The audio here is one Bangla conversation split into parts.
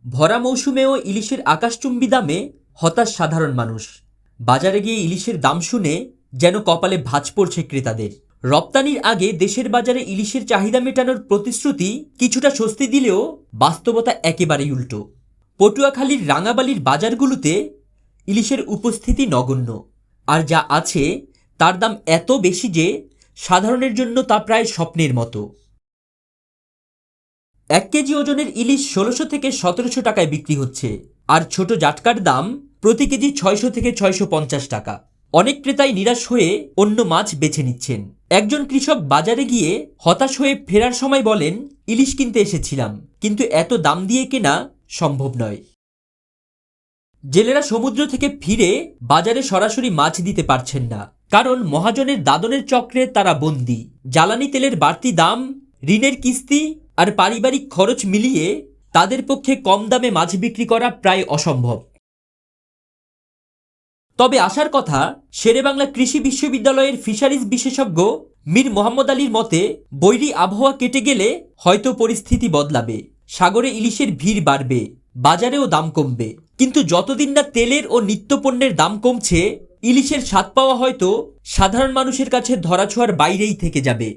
ভরা মৌসুমেও ইলিশের আকাশচুম্বী দামে হতাশ সাধারণ মানুষ। বাজারে গিয়ে ইলিশের দাম শুনে যেন কপালে ভাঁজ পড়ছে ক্রেতাদের। রপ্তানির আগে দেশের বাজারে ইলিশের চাহিদা মেটানোর প্রতিশ্রুতি কিছুটা স্বস্তি দিলেও বাস্তবতা একেবারেই উল্টো। পটুয়াখালীর রাঙাবালির বাজারগুলোতে ইলিশের উপস্থিতি নগণ্য, আর যা আছে তার দাম এত বেশি যে সাধারণের জন্য তা প্রায় স্বপ্নের মতো। 1 কেজি ওজনের ইলিশ 1600 থেকে 1700 টাকায় বিক্রি হচ্ছে, আর ছোট জাটকার দাম প্রতি কেজি 600 থেকে 650 টাকা। অনেক ক্রেতাই নিরাশ হয়ে অন্য মাছ বেছে নিচ্ছেন। একজন কৃষক বাজারে গিয়ে হতাশ হয়ে ফেরার সময় বলেন, ইলিশ কিনতে এসেছিলাম, কিন্তু এত দাম দিয়ে কেনা সম্ভব নয়। জেলেরা সমুদ্র থেকে ফিরে বাজারে সরাসরি মাছ দিতে পারছেন না, কারণ মহাজনের দাদনের চক্রে তারা বন্দী। জ্বালানি তেলের বাড়তি দাম, ঋণের কিস্তি আর পারিবারিক খরচ মিলিয়ে তাদের পক্ষে কম দামে মাছ বিক্রি করা প্রায় অসম্ভব। তবে আসার কথা, শেরেবাংলা কৃষি বিশ্ববিদ্যালয়ের ফিশারিজ বিশেষজ্ঞ মীর মোহাম্মদ আলীর মতে, বৈরী আবহাওয়া কেটে গেলে হয়তো পরিস্থিতি বদলাবে। সাগরে ইলিশের ভিড় বাড়বে, বাজারেও দাম কমবে। কিন্তু যতদিন না তেলের ও নিত্যপণ্যের দাম কমছে, ইলিশের স্বাদ পাওয়া হয়তো সাধারণ মানুষের কাছে ধরাছোঁয়ার বাইরেই থেকে যাবে।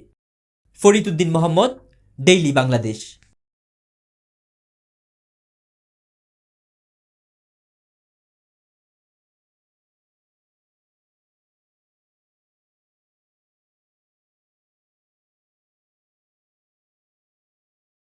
ফরিদ উদ্দিন মোহাম্মদ, ডেইলি বাংলাদেশ।